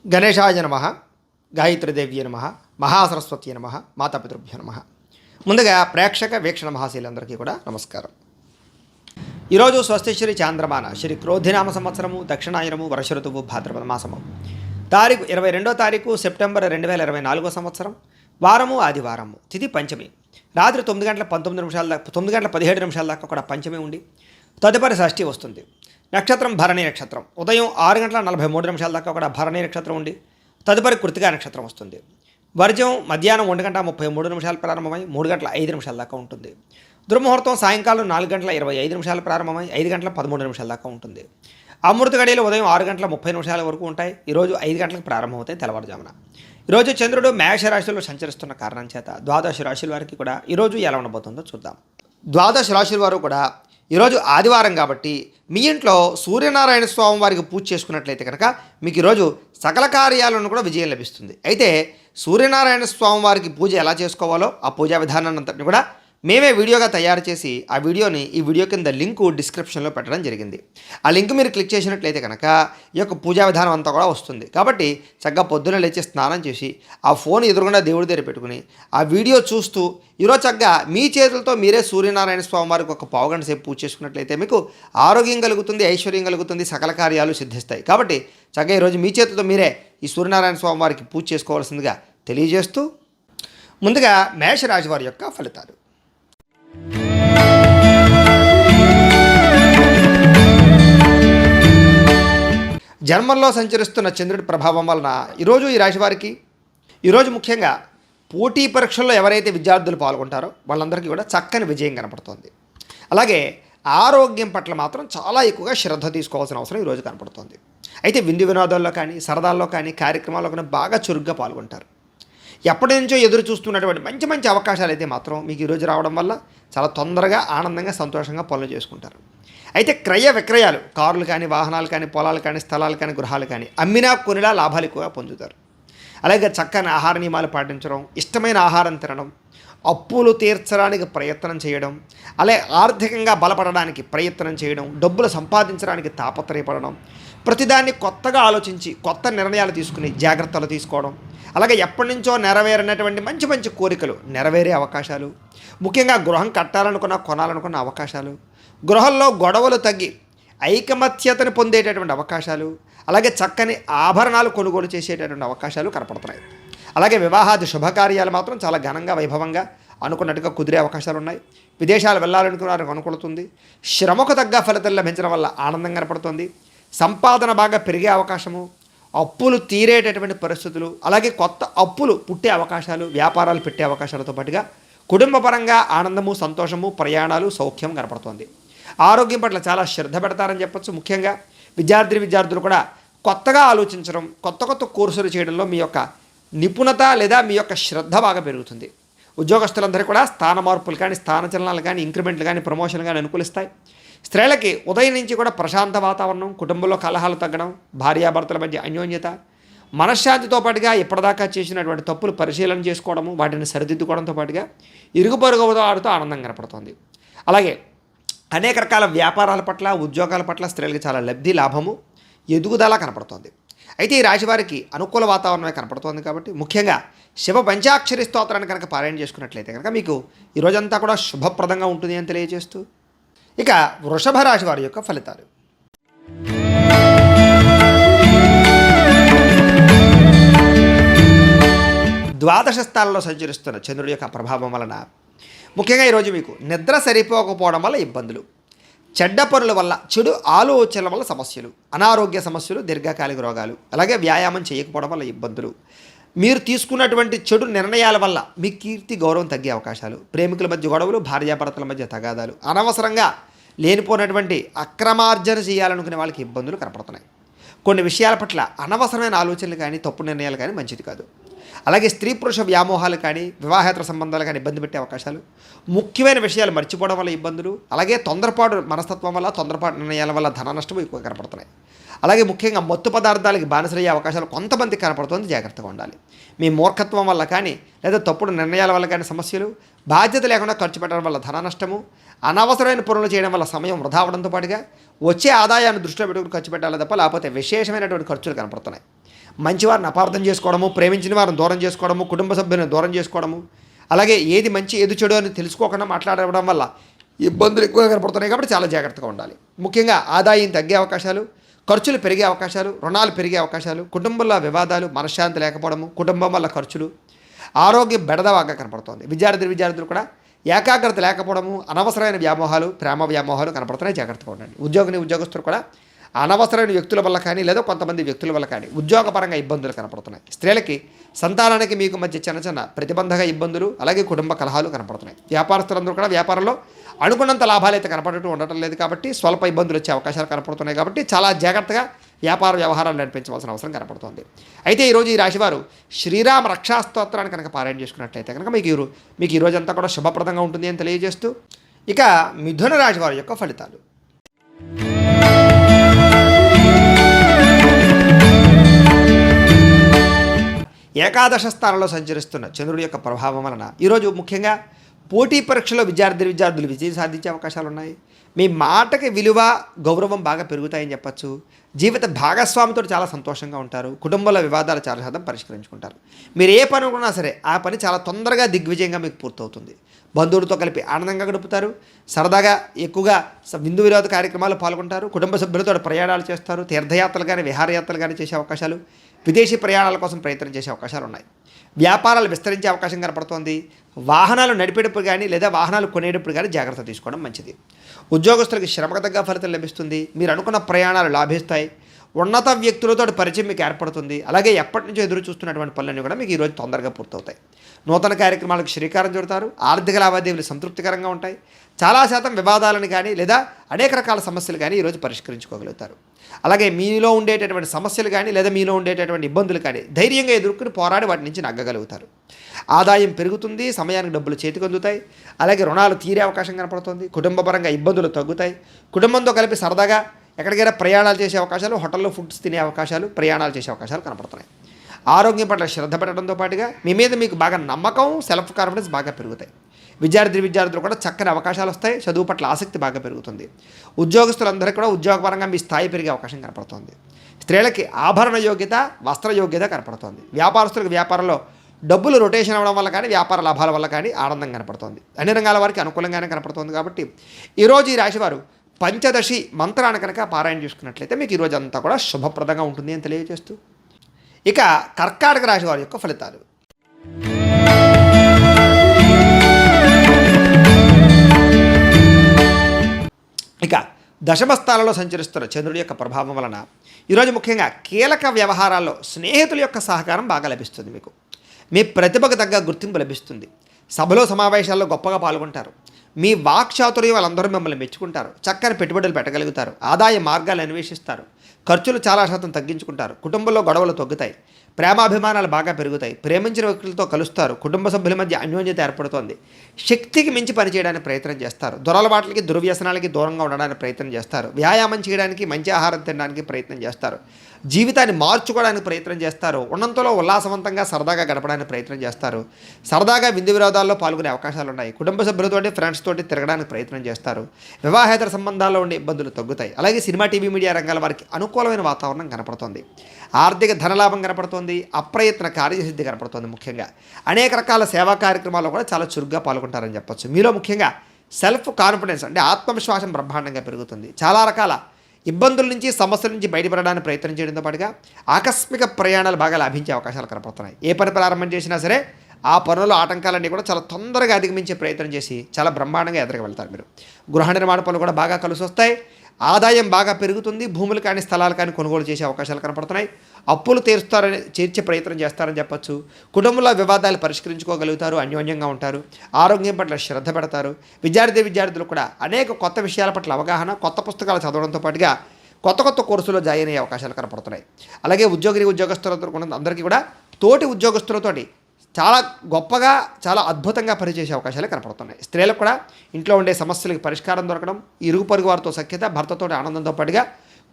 గణేశాయ నమ, గాయత్రీదేవ్య నమ, మహాసరస్వతి నమ, మాతాపితృభ్యో నమ. ముందుగా ప్రేక్షక వీక్షణ మహాశీలందరికీ కూడా నమస్కారం. ఈరోజు స్వస్తి శ్రీ చాంద్రమాన శ్రీ క్రోధినామ సంవత్సరము దక్షిణాయనము వర్ష ఋతువు భాద్రపద మాసము తారీఖు 22వ తారీఖు సెప్టెంబర్ 2024 సంవత్సరం. వారము ఆదివారము, తిథి పంచమి. రాత్రి 9 గంటల 19 నిమిషాల దాకా 9 గంటల 17 నిమిషాల దాకా కూడా పంచమి ఉండి తదుపరి షష్ఠి వస్తుంది. నక్షత్రం భరణి నక్షత్రం. ఉదయం 6 గంటల 43 నిమిషాల దాకా కూడా భరణి నక్షత్రం ఉండి తదుపరి కృతికా నక్షత్రం వస్తుంది. వర్జం మధ్యాహ్నం 1 గంట 33 నిమిషాలు ప్రారంభమై 3 గంటల 5 నిమిషాల దాకా ఉంటుంది. దుర్ముహూర్తం సాయంకాలం 4 గంటల 25 నిమిషాలు ప్రారంభమై 5 గంటల 13 నిమిషాల దాకా ఉంటుంది. అమృత గడియలు ఉదయం 6 గంటల 30 నిమిషాల వరకు ఉంటాయి. ఈరోజు 5 గంటలకు ప్రారంభమవుతాయి తెల్లవారుజామున. ఈరోజు చంద్రుడు మేషరాశిలో సంచరిస్తున్న కారణం చేత ద్వాదశ రాశుల వారికి కూడా ఈరోజు ఎలా ఉండబోతుందో చూద్దాం. ద్వాదశ రాశుల వారు కూడా ఈరోజు ఆదివారం కాబట్టి మీ ఇంట్లో సూర్యనారాయణ స్వామి వారికి పూజ చేసుకున్నట్లయితే కనుక మీకు ఈరోజు సకల కార్యాలను కూడా విజయం లభిస్తుంది. అయితే సూర్యనారాయణ స్వామి వారికి పూజ ఎలా చేసుకోవాలో ఆ పూజా విధానాన్ని అంతటిని కూడా మేమే వీడియోగా తయారు చేసి ఆ వీడియోని ఈ వీడియో కింద లింకు డిస్క్రిప్షన్లో పెట్టడం జరిగింది. ఆ లింక్ మీరు క్లిక్ చేసినట్లయితే కనుక ఈ యొక్క పూజా విధానం అంతా కూడా వస్తుంది. కాబట్టి చక్కగా పొద్దున్న లేచి స్నానం చేసి ఆ ఫోన్ ఎదురుగుండా దేవుడి దగ్గర పెట్టుకుని ఆ వీడియో చూస్తూ ఈరోజు చక్కగా మీ చేతులతో మీరే సూర్యనారాయణ స్వామి వారికి ఒక పావుగంట సేపు పూజ చేసుకున్నట్లయితే మీకు ఆరోగ్యం కలుగుతుంది, ఐశ్వర్యం కలుగుతుంది, సకల కార్యాలు సిద్ధిస్తాయి. కాబట్టి చక్కగా ఈరోజు మీ చేతులతో మీరే ఈ సూర్యనారాయణ స్వామి వారికి పూజ చేసుకోవాల్సిందిగా తెలియజేస్తూ ముందుగా మేషరాశి వారి యొక్క ఫలితాలు. జన్మంలో సంచరిస్తున్న చంద్రుడి ప్రభావం వలన ఈరోజు ఈ రాశి వారికి ఈరోజు ముఖ్యంగా పోటీ పరీక్షల్లో ఎవరైతే విద్యార్థులు పాల్గొంటారో వాళ్ళందరికీ కూడా చక్కని విజయం కనపడుతోంది. అలాగే ఆరోగ్యం పట్ల మాత్రం చాలా ఎక్కువగా శ్రద్ధ తీసుకోవాల్సిన అవసరం ఈరోజు కనపడుతోంది. అయితే విందు వినోదాల్లో కానీ సరదాల్లో కానీ కార్యక్రమాల్లో కానీ బాగా చురుగ్గా పాల్గొంటారు. ఎప్పటి నుంచో ఎదురు చూస్తున్నటువంటి మంచి మంచి అవకాశాలు అయితే మాత్రం మీకు ఈరోజు రావడం వల్ల చాలా తొందరగా ఆనందంగా సంతోషంగా పనులు చేసుకుంటారు. అయితే క్రయ విక్రయాలు, కార్లు కానీ వాహనాలు కానీ పొలాలు కానీ స్థలాలు కానీ గృహాలు కానీ అమ్మినా కొనిలా లాభాలు ఎక్కువగా పొందుతారు. అలాగే చక్కని ఆహార నియమాలు పాటించడం, ఇష్టమైన ఆహారం తినడం, అప్పులు తీర్చడానికి ప్రయత్నం చేయడం, అలాగే ఆర్థికంగా బలపడడానికి ప్రయత్నం చేయడం, డబ్బులు సంపాదించడానికి తాపత్రయపడడం, ప్రతిదాన్ని కొత్తగా ఆలోచించి కొత్త నిర్ణయాలు తీసుకుని జాగ్రత్తలు తీసుకోవడం, అలాగే ఎప్పటి నుంచో నెరవేరినటువంటి మంచి మంచి కోరికలు నెరవేరే అవకాశాలు, ముఖ్యంగా గృహం కట్టాలనుకున్న కొనాలనుకున్న అవకాశాలు, గృహంలో గొడవలు తగ్గి ఐకమత్యతను పొందేటటువంటి అవకాశాలు, అలాగే చక్కని ఆభరణాలు కొనుగోలు చేసేటటువంటి అవకాశాలు కనపడుతున్నాయి. అలాగే వివాహాది శుభకార్యాలు మాత్రం చాలా ఘనంగా వైభవంగా అనుకున్నట్టుగా కుదిరే అవకాశాలు ఉన్నాయి. విదేశాలు వెళ్ళాలనుకున్న అనుకూలతుంది. శ్రమకు తగ్గ ఫలితాలు లభించడం వల్ల ఆనందం కనపడుతుంది. సంపాదన బాగా పెరిగే అవకాశము, అప్పులు తీరేటటువంటి పరిస్థితులు, అలాగే కొత్త అప్పులు పుట్టే అవకాశాలు, వ్యాపారాలు పెట్టే అవకాశాలతో పాటుగా కుటుంబపరంగా ఆనందము, సంతోషము, ప్రయాణాలు, సౌఖ్యం కనపడుతోంది. ఆరోగ్యం పట్ల చాలా శ్రద్ధ పెడతారని చెప్పచ్చు. ముఖ్యంగా విద్యార్థులు కూడా కొత్తగా ఆలోచించడం, కొత్త కొత్త కోర్సులు చేయడంలో మీ యొక్క నిపుణత లేదా మీ యొక్క శ్రద్ధ బాగా పెరుగుతుంది. ఉద్యోగస్తులందరూ కూడా స్థాన మార్పులు కానీ స్థానచలనాలు కానీ ఇంక్రిమెంట్లు కానీ ప్రమోషన్లు కానీ అనుకూలిస్తాయి. స్త్రీలకి ఉదయం నుంచి కూడా ప్రశాంత వాతావరణం, కుటుంబంలో కలహాలు తగ్గడం, భార్యాభర్తల మధ్య అన్యోన్యత, మనశ్శాంతితో పాటుగా ఇప్పటిదాకా చేసినటువంటి తప్పులు పరిశీలన చేసుకోవడము, వాటిని సరిదిద్దుకోవడంతో పాటుగా ఇరుగు పొరుగు వారితో ఆనందం కనపడుతుంది. అలాగే అనేక రకాల వ్యాపారాల పట్ల, ఉద్యోగాల పట్ల స్త్రీలకు చాలా లబ్ధి, లాభము, ఎదుగుదల కనపడుతుంది. అయితే ఈ రాశి వారికి అనుకూల వాతావరణమే కనపడుతోంది. కాబట్టి ముఖ్యంగా శివ పంచాక్షరి స్తోత్రాన్ని కనుక పారాయణ చేసుకున్నట్లయితే కనుక మీకు ఈరోజంతా కూడా శుభప్రదంగా ఉంటుంది అని తెలియజేస్తూ ఇక వృషభ రాశి వారి యొక్క ఫలితాలు. ద్వాదశ స్థానంలో సంచరిస్తున్న చంద్రుడి యొక్క ప్రభావం వలన ముఖ్యంగా ఈరోజు మీకు నిద్ర సరిపోకపోవడం వల్ల ఇబ్బందులు, చెడ్డ పనుల వల్ల, చెడు ఆలోచనల వల్ల సమస్యలు, అనారోగ్య సమస్యలు, దీర్ఘకాలిక రోగాలు, అలాగే వ్యాయామం చేయకపోవడం వల్ల ఇబ్బందులు, మీరు తీసుకున్నటువంటి చెడు నిర్ణయాల వల్ల మీ కీర్తి గౌరవం తగ్గే అవకాశాలు, ప్రేమికుల మధ్య గొడవలు, భార్యాభర్తల మధ్య తగాదాలు, అనవసరంగా లేనిపోయినటువంటి అక్రమార్జన చేయాలనుకునే వాళ్ళకి ఇబ్బందులు కనపడుతున్నాయి. కొన్ని విషయాల పట్ల అనవసరమైన ఆలోచనలు కానీ తప్పు నిర్ణయాలు కానీ మంచిది కాదు. అలాగే స్త్రీ పురుష వ్యామోహాలు కానీ వివాహేతర సంబంధాలు కానీ ఇబ్బంది పెట్టే అవకాశాలు, ముఖ్యమైన విషయాలు మర్చిపోవడం వల్ల ఇబ్బందులు, అలాగే తొందరపాటు మనస్తత్వం వల్ల, తొందరపాటు నిర్ణయాల వల్ల ధన నష్టం ఎక్కువ కనపడుతున్నాయి. అలాగే ముఖ్యంగా మత్తు పదార్థాలకి బానిసలయ్యే అవకాశాలు కొంతమందికి కనపడుతుంది. జాగ్రత్తగా ఉండాలి. మీ మూర్ఖత్వం వల్ల కానీ లేదా తప్పుడు నిర్ణయాల వల్ల కానీ సమస్యలు, బాధ్యత లేకుండా ఖర్చు పెట్టడం వల్ల ధన నష్టము, అనవసరమైన పనులు చేయడం వల్ల సమయం వృధా అవడంతో పాటుగా వచ్చే ఆదాయాన్ని దృష్టిలో పెట్టుకుని ఖర్చు పెట్టాలి తప్ప లేకపోతే విశేషమైనటువంటి ఖర్చులు కనపడుతున్నాయి. మంచివారిని అపార్థం చేసుకోవడము, ప్రేమించిన వారిని దూరం చేసుకోవడము, కుటుంబ సభ్యులను దూరం చేసుకోవడము, అలాగే ఏది మంచి ఏది చెడు అని తెలుసుకోకుండా మాట్లాడడం వల్ల ఇబ్బందులు ఎక్కువగా కనపడుతున్నాయి. కాబట్టి చాలా జాగ్రత్తగా ఉండాలి. ముఖ్యంగా ఆదాయం తగ్గే అవకాశాలు, ఖర్చులు పెరిగే అవకాశాలు, రుణాలు పెరిగే అవకాశాలు, కుటుంబంలో వివాదాలు, మనశ్శాంతి లేకపోవడము, కుటుంబం వల్ల ఖర్చులు, ఆరోగ్యం బెడదవాగా కనపడుతోంది. విద్యార్థులు కూడా ఏకాగ్రత లేకపోవడము, అనవసరమైన వ్యామోహాలు, ప్రేమ వ్యామోహాలు కనపడుతున్నాయి. జాగ్రత్తగా ఉండండి. ఉద్యోగస్తులు కూడా అనవసరమైన వ్యక్తుల వల్ల కానీ లేదా కొంతమంది వ్యక్తుల వల్ల కానీ ఉద్యోగపరంగా ఇబ్బందులు కనపడుతున్నాయి. స్త్రీలకి సంతానానికి మీకు మధ్య చిన్న ప్రతిబంధక ఇబ్బందులు, అలాగే కుటుంబ కలహాలు కనపడుతున్నాయి. వ్యాపారస్తులందరూ కూడా వ్యాపారంలో అనుకున్నంత లాభాలు అయితే కనపడటం ఉండటం లేదు. కాబట్టి స్వల్ప ఇబ్బందులు వచ్చే అవకాశాలు కనపడుతున్నాయి. కాబట్టి చాలా జాగ్రత్తగా వ్యాపార వ్యవహారాలు నడిపించవలసిన అవసరం కనపడుతుంది. అయితే ఈరోజు ఈ రాశివారు శ్రీరామ రక్షా స్తోత్రాన్ని కనుక పారాయణ చేసుకున్నట్లయితే కనుక మీకు ఈ రోజంతా కూడా శుభప్రదంగా ఉంటుంది అని తెలియజేస్తూ, ఇక మిథున రాశి వారి యొక్క ఫలితాలు. ఏకాదశ స్థానంలో సంచరిస్తున్న చంద్రుడి యొక్క ప్రభావం వలన ఈరోజు ముఖ్యంగా పోటీ పరీక్షలో విద్యార్థులు విజయం సాధించే అవకాశాలు ఉన్నాయి. మీ మాటకి విలువ, గౌరవం బాగా పెరుగుతాయని చెప్పచ్చు. జీవిత భాగస్వామితో చాలా సంతోషంగా ఉంటారు. కుటుంబంలో వివాదాలు చాలా శాతం పరిష్కరించుకుంటారు. మీరు ఏ పని అనుకున్నా సరే ఆ పని చాలా తొందరగా దిగ్విజయంగా మీకు పూర్తవుతుంది. బంధువులతో కలిపి ఆనందంగా గడుపుతారు. సరదాగా ఎక్కువగా విందు వినోద కార్యక్రమాలు పాల్గొంటారు. కుటుంబ సభ్యులతో ప్రయాణాలు చేస్తారు. తీర్థయాత్రలు కానీ విహారయాత్రలు కానీ చేసే అవకాశాలు, విదేశీ ప్రయాణాల కోసం ప్రయత్నం చేసే అవకాశాలు ఉన్నాయి. వ్యాపారాలు విస్తరించే అవకాశం కనపడుతోంది. వాహనాలు నడిపేటప్పుడు కానీ లేదా వాహనాలు కొనేటప్పుడు కానీ జాగ్రత్త తీసుకోవడం మంచిది. ఉద్యోగస్తులకు శ్రమకు తగ్గ ఫలితం లభిస్తుంది. మీరు అనుకున్న ప్రయాణాలు లాభిస్తాయి. ఉన్నత వ్యక్తులతో పరిచయం మీకు ఏర్పడుతుంది. అలాగే ఎప్పటి నుంచో ఎదురు చూస్తున్నటువంటి పనులన్నీ కూడా మీకు ఈరోజు తొందరగా పూర్తవుతాయి. నూతన కార్యక్రమాలకు శ్రీకారం చుడతారు. ఆర్థిక లావాదేవీలు సంతృప్తికరంగా ఉంటాయి. చాలా శాతం వివాదాలను కానీ లేదా అనేక రకాల సమస్యలు కానీ ఈరోజు పరిష్కరించుకోగలుగుతారు. అలాగే మీలో ఉండేటటువంటి సమస్యలు కానీ లేదా మీలో ఉండేటటువంటి ఇబ్బందులు కానీ ధైర్యంగా ఎదుర్కొని పోరాడి వాటి నుంచి నగ్గగలుగుతారు. ఆదాయం పెరుగుతుంది. సమయానికి డబ్బులు చేతికి అందుతాయి. అలాగే రుణాలు తీరే అవకాశం కనపడుతుంది. కుటుంబపరంగా ఇబ్బందులు తగ్గుతాయి. కుటుంబంతో కలిపి సరదాగా ఎక్కడికైనా ప్రయాణాలు చేసే అవకాశాలు, హోటల్లో ఫుడ్స్ తినే అవకాశాలు, ప్రయాణాలు చేసే అవకాశాలు కనపడుతున్నాయి. ఆరోగ్యం పట్ల శ్రద్ధ పెట్టడంతో పాటుగా మీ మీద మీకు బాగా నమ్మకం, సెల్ఫ్ కాన్ఫిడెన్స్ బాగా పెరుగుతాయి. విద్యార్థులు కూడా చక్కని అవకాశాలు వస్తాయి. చదువు పట్ల ఆసక్తి బాగా పెరుగుతుంది. ఉద్యోగస్తులందరికీ కూడా ఉద్యోగపరంగా మీ స్థాయి పెరిగే అవకాశం కనపడుతుంది. స్త్రీలకి ఆభరణ యోగ్యత, వస్త్ర యోగ్యత కనపడుతుంది. వ్యాపారస్తులకు వ్యాపారంలో డబ్బులు రొటేషన్ అవ్వడం వల్ల కానీ వ్యాపార లాభాల వల్ల కానీ ఆనందం కనపడుతుంది. అన్ని రంగాల వారికి అనుకూలంగానే కనపడుతుంది. కాబట్టి ఈరోజు ఈ రాశివారు పంచదశి మంత్రాన్ని కనుక పారాయణ చేసుకున్నట్లయితే మీకు ఈరోజు అంతా కూడా శుభప్రదంగా ఉంటుంది అని తెలియజేస్తూ, ఇక కర్కాటక రాశి వారి యొక్క ఫలితాలు. ఇక దశమ స్థానంలో సంచరిస్తున్న చంద్రుడి యొక్క ప్రభావం వలన ఈరోజు ముఖ్యంగా కీలక వ్యవహారాల్లో స్నేహితుల యొక్క సహకారం బాగా లభిస్తుంది. మీ ప్రతిభకు తగ్గ గుర్తింపు లభిస్తుంది. సభలో సమావేశాల్లో గొప్పగా పాల్గొంటారు. మీ వాక్చాతుర్యం వాళ్ళందరూ మిమ్మల్ని మెచ్చుకుంటారు. చక్కని పెట్టుబడులు పెట్టగలుగుతారు. ఆదాయ మార్గాలు అన్వేషిస్తారు. ఖర్చులు చాలా శాతం తగ్గించుకుంటారు. కుటుంబంలో గొడవలు తగ్గుతాయి. ప్రేమాభిమానాలు బాగా పెరుగుతాయి. ప్రేమించిన వ్యక్తులతో కలుస్తారు. కుటుంబ సభ్యుల మధ్య అన్యోన్యత ఏర్పడుతోంది. శక్తికి మించి పనిచేయడానికి ప్రయత్నం చేస్తారు. దురలవాట్లకి, దుర్వ్యసనాలకి దూరంగా ఉండడానికి ప్రయత్నం చేస్తారు. వ్యాయామం చేయడానికి, మంచి ఆహారం తినడానికి ప్రయత్నం చేస్తారు. జీవితాన్ని మార్చుకోవడానికి ప్రయత్నం చేస్తారు. ఉన్నంతలో ఉల్లాసవంతంగా సరదాగా గడపడానికి ప్రయత్నం చేస్తారు. సరదాగా విందు వినోదాల్లో పాల్గొనే అవకాశాలు ఉన్నాయి. కుటుంబ సభ్యులతోటి, ఫ్రెండ్స్ తోటి తిరగడానికి ప్రయత్నం చేస్తారు. వివాహేతర సంబంధాల్లో ఉండే ఇబ్బందులు తగ్గుతాయి. అలాగే సినిమా, టీవీ, మీడియా రంగాల వారికి అనుకూలమైన వాతావరణం కనపడుతోంది. ఆర్థిక ధనలాభం కనపడుతోంది. అప్రయత్న కార్యసిద్ధి కనపడుతోంది. ముఖ్యంగా అనేక రకాల సేవా కార్యక్రమాల్లో కూడా చాలా చురుగ్గా పాల్గొంటారని చెప్పొచ్చు. మీలో ముఖ్యంగా సెల్ఫ్ కాన్ఫిడెన్స్ అంటే ఆత్మవిశ్వాసం బ్రహ్మాండంగా పెరుగుతుంది. చాలా రకాల ఇబ్బందుల నుంచి, సమస్యల నుంచి బయటపడడానికి ప్రయత్నం చేయడంతో పాటుగా ఆకస్మిక ప్రయాణాలు బాగా లాభించే అవకాశాలు కనపడుతున్నాయి. ఏ పని ప్రారంభం చేసినా సరే ఆ పనుల ఆటంకాలన్నీ కూడా చాలా తొందరగా అధిగమించే ప్రయత్నం చేసి చాలా బ్రహ్మాండంగా ఎదురుగా వెళ్తారు. మీరు గృహ నిర్మాణ పనులు కూడా బాగా కలిసి వస్తాయి. ఆదాయం బాగా పెరుగుతుంది. భూములు కానీ స్థలాలు కానీ కొనుగోలు చేసే అవకాశాలు కనపడుతున్నాయి. అప్పులు తీర్చే ప్రయత్నం చేస్తారని చెప్పొచ్చు. కుటుంబంలో వివాదాలు పరిష్కరించుకోగలుగుతారు. అన్యోన్యంగా ఉంటారు. ఆరోగ్యం పట్ల శ్రద్ధ పెడతారు. విద్యార్థులు కూడా అనేక కొత్త విషయాల పట్ల అవగాహన, కొత్త పుస్తకాలు చదవడంతో పాటుగా కొత్త కోర్సులో జాయిన్ అయ్యే అవకాశాలు కనపడుతున్నాయి. అలాగే ఉద్యోగస్తులతో అందరికీ కూడా తోటి ఉద్యోగస్తులతోటి చాలా గొప్పగా, చాలా అద్భుతంగా పనిచేసే అవకాశాలు కనపడుతున్నాయి. స్త్రీలకు కూడా ఇంట్లో ఉండే సమస్యలకు పరిష్కారం దొరకడం, ఇరుగు పొరుగు వారితో సఖ్యత, భర్తతో ఆనందంతో పాటుగా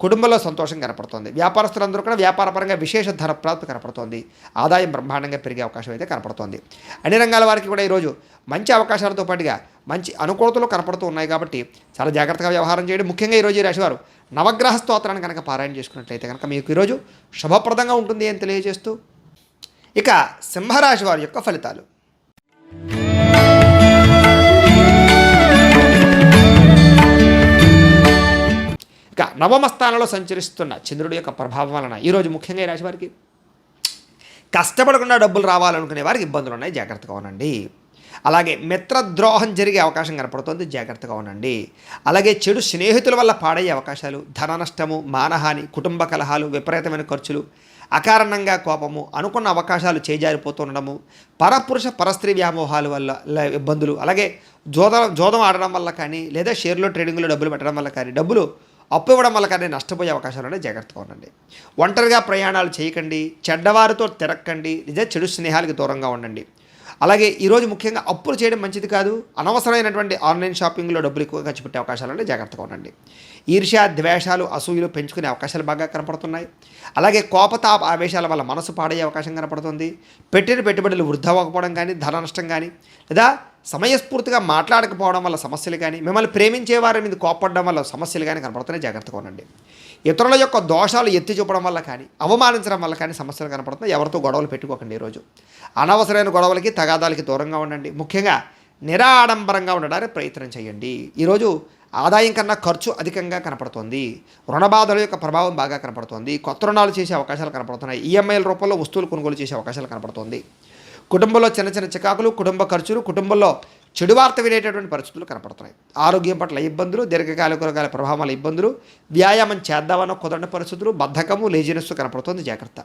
కుటుంబంలో సంతోషం కనపడుతోంది. వ్యాపారస్తులందరూ కూడా వ్యాపారపరంగా విశేష ధన ప్రాప్తి కనపడుతోంది. ఆదాయం బ్రహ్మాండంగా పెరిగే అవకాశం అయితే కనపడుతోంది. అన్ని రంగాల వారికి కూడా ఈరోజు మంచి అవకాశాలతో పాటుగా మంచి అనుకూలతలు కనపడుతూ ఉన్నాయి కాబట్టి చాలా జాగ్రత్తగా వ్యవహారం చేయడం. ముఖ్యంగా ఈరోజు ఈ రాశివారు నవగ్రహ స్తోత్రాన్ని కనుక పారాయణ చేసుకున్నట్లయితే కనుక మీకు ఈరోజు శుభప్రదంగా ఉంటుంది అని తెలియజేస్తూ ఇక సింహరాశి వారి యొక్క ఫలితాలు. ఇక నవమ స్థానంలో సంచరిస్తున్న చంద్రుడి యొక్క ప్రభావం వలన ఈరోజు ముఖ్యంగా ఈ రాశి వారికి కష్టపడకుండా డబ్బులు రావాలనుకునే వారికి ఇబ్బందులు ఉన్నాయి, జాగ్రత్తగా ఉండండి. అలాగే మిత్రద్రోహం జరిగే అవకాశం కనపడుతుంది, జాగ్రత్తగా ఉండండి. అలాగే చెడు స్నేహితుల వల్ల పాడయ్యే అవకాశాలు, ధన నష్టము, మానహాని, కుటుంబ కలహాలు, విపరీతమైన ఖర్చులు, అకారణంగా కోపము, అనుకున్న అవకాశాలు చేజారిపోతుండడము, పరపురుష పరస్త్రీ వ్యామోహాల వల్ల ఇబ్బందులు, అలాగే జోదం ఆడడం వల్ల కానీ లేదా షేర్లో ట్రేడింగ్లో డబ్బులు పెట్టడం వల్ల కానీ డబ్బులు అప్పు ఇవ్వడం వల్ల కానీ నష్టపోయే అవకాశాలు ఉన్నాయి, జాగ్రత్తగా ఉండండి. ఒంటరిగా ప్రయాణాలు చేయకండి, చెడ్డవారితో తిరక్కండి, లేదా చెడు స్నేహాలకు దూరంగా ఉండండి. అలాగే ఈరోజు ముఖ్యంగా అప్పులు చేయడం మంచిది కాదు. అనవసరమైనటువంటి ఆన్లైన్ షాపింగ్లో డబ్బులు ఎక్కువ ఖర్చు పెట్టే అవకాశాలు ఉన్నాయి, జాగ్రత్తగా ఉండండి. ఈర్ష్య, ద్వేషాలు, అసూయలు పెంచుకునే అవకాశాలు బాగా కనపడుతున్నాయి. అలాగే కోపతాప ఆవేశాల వల్ల మనసు పాడయ్యే అవకాశం కనపడుతుంది. పెట్టిన పెట్టుబడులు వృద్ధా అవ్వకపోవడం కానీ, ధన నష్టం కానీ, లేదా సమయస్ఫూర్తిగా మాట్లాడకపోవడం వల్ల సమస్యలు కానీ, మిమ్మల్ని ప్రేమించే వారి మీద కోపడడం వల్ల సమస్యలు కానీ కనపడుతున్నాయి, జాగ్రత్తగా ఉండండి. ఇతరుల యొక్క దోషాలు ఎత్తి చూపడం వల్ల కానీ, అవమానించడం వల్ల కానీ సమస్యలు కనపడుతున్నాయి. ఎవరితో గొడవలు పెట్టుకోకండి. ఈరోజు అనవసరమైన గొడవలకి తగాదాలకి దూరంగా ఉండండి. ముఖ్యంగా నిరాడంబరంగా ఉండడానికి ప్రయత్నం చేయండి. ఈరోజు ఆదాయం కన్నా ఖర్చు అధికంగా కనపడుతోంది. రుణబాధల యొక్క ప్రభావం బాగా కనపడుతోంది. కొత్త రుణాలు చేసే అవకాశాలు కనపడుతున్నాయి. ఈఎంఐల రూపంలో వస్తువులు కొనుగోలు చేసే అవకాశాలు కనపడుతోంది. కుటుంబంలో చిన్న చిన్న చికాకులు, కుటుంబ ఖర్చులు, కుటుంబంలో చెడు వార్త వినేటటువంటి పరిస్థితులు కనపడుతున్నాయి. ఆరోగ్యం పట్ల ఇబ్బందులు, దీర్ఘకాలిక రోగాల ప్రభావాల ఇబ్బందులు, వ్యాయామం చేద్దామన్న కుదరని పరిస్థితులు, బద్ధకము, లేజినెస్ కనపడుతుంది, జాగ్రత్త.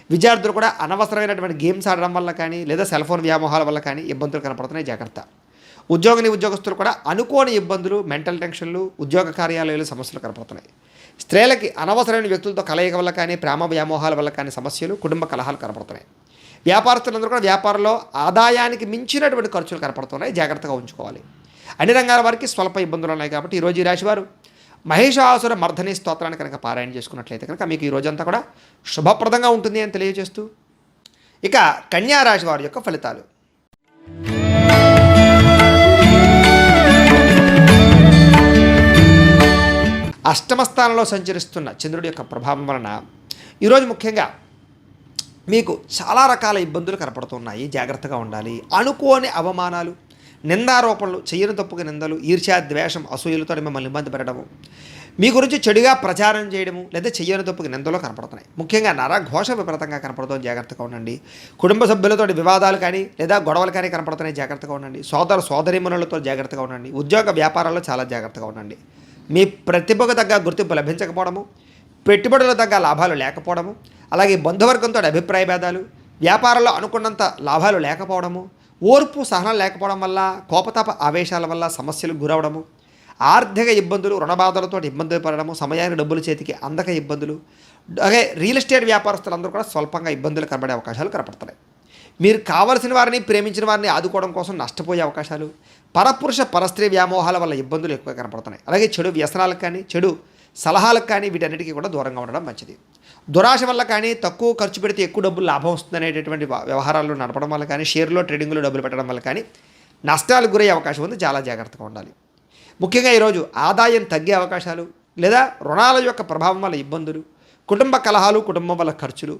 విద్యార్థులు కూడా అనవసరమైనటువంటి గేమ్స్ ఆడడం వల్ల కానీ లేదా సెల్ ఫోన్ వ్యామోహాల వల్ల కానీ ఇబ్బందులు కనపడుతున్నాయి, జాగ్రత్త. ఉద్యోగస్తులు కూడా అనుకోని ఇబ్బందులు, మెంటల్ టెన్షన్లు, ఉద్యోగ కార్యాలయాలు సమస్యలు కనపడుతున్నాయి. స్త్రీలకి అనవసరమైన వ్యక్తులతో కలయిక వల్ల కానీ, ప్రేమ వ్యామోహాల వల్ల కానీ సమస్యలు, కుటుంబ కలహాలు కనపడుతున్నాయి. వ్యాపారస్తులందరూ కూడా వ్యాపారంలో ఆదాయానికి మించినటువంటి ఖర్చులు కనపడుతున్నాయి, జాగ్రత్తగా ఉంచుకోవాలి. అన్ని రంగాల వారికి స్వల్ప ఇబ్బందులు ఉన్నాయి కాబట్టి ఈరోజు ఈ రాశివారు మహిషాసుర మర్ధని స్తోత్రాన్ని కనుక పారాయణ చేసుకున్నట్లయితే కనుక మీకు ఈ రోజంతా కూడా శుభప్రదంగా ఉంటుంది అని తెలియజేస్తూ ఇక కన్యా రాశి వారి యొక్క ఫలితాలు. అష్టమ స్థానంలో సంచరిస్తున్న చంద్రుడి యొక్క ప్రభావం వలన ఈరోజు ముఖ్యంగా మీకు చాలా రకాల ఇబ్బందులు కనపడుతున్నాయి, జాగ్రత్తగా ఉండాలి. అనుకోని అవమానాలు, నిందారోపణలు, చెయ్యని తప్పుగా నిందలు, ఈర్ష్య, ద్వేషం, అసూయలతో మిమ్మల్ని ఇబ్బంది పెట్టడము, మీ గురించి చెడుగా ప్రచారం చేయడము లేదా చెయ్యని తప్పుగా నిందలు కనపడుతున్నాయి. ముఖ్యంగా నరఘోష విపరీతంగా కనపడుతుంది, జాగ్రత్తగా ఉండండి. కుటుంబ సభ్యులతో వివాదాలు కానీ లేదా గొడవలు కానీ కనపడుతున్నాయి, జాగ్రత్తగా ఉండండి. సోదరీమణులతో జాగ్రత్తగా ఉండండి. ఉద్యోగ వ్యాపారాల్లో చాలా జాగ్రత్తగా ఉండండి. మీ ప్రతిభకు తగ్గ గుర్తింపు లభించకపోవడము, పెట్టుబడుల తగ్గ లాభాలు లేకపోవడము, అలాగే బంధువర్గంతో అభిప్రాయ భేదాలు, వ్యాపారంలో అనుకున్నంత లాభాలు లేకపోవడము, ఓర్పు సహనం లేకపోవడం వల్ల, కోపతాప ఆవేశాల వల్ల సమస్యలు గురవడము, ఆర్థిక ఇబ్బందులు, రుణబాధలతో ఇబ్బందులు పడడము, సమయానికి డబ్బులు చేతికి అందక ఇబ్బందులు, అలాగే రియల్ ఎస్టేట్ వ్యాపారస్తులందరూ కూడా స్వల్పంగా ఇబ్బందులు కనబడే అవకాశాలు కనపడుతున్నాయి. మీరు కావలసిన వారిని, ప్రేమించిన వారిని ఆదుకోవడం కోసం నష్టపోయే అవకాశాలు, పరపురుష పరస్త్రీ వ్యామోహాల వల్ల ఇబ్బందులు ఎక్కువ కనపడుతున్నాయి. అలాగే చెడు వ్యసనాలకు కానీ, చెడు సలహాలకు కానీ వీటన్నిటికీ కూడా దూరంగా ఉండడం మంచిది. దురాశ వల్ల కానీ, తక్కువ ఖర్చు పెడితే ఎక్కువ డబ్బులు లాభం వస్తుందనేటటువంటి వ్యవహారాలు నడపడం వల్ల కానీ, షేర్లో ట్రేడింగ్లో డబ్బులు పెట్టడం వల్ల కానీ నష్టాలకు గురయ్యే అవకాశం ఉంది, చాలా జాగ్రత్తగా ఉండాలి. ముఖ్యంగా ఈరోజు ఆదాయం తగ్గే అవకాశాలు లేదా రుణాల యొక్క ప్రభావం వల్ల ఇబ్బందులు, కుటుంబ కలహాలు, కుటుంబం వల్ల ఖర్చులు,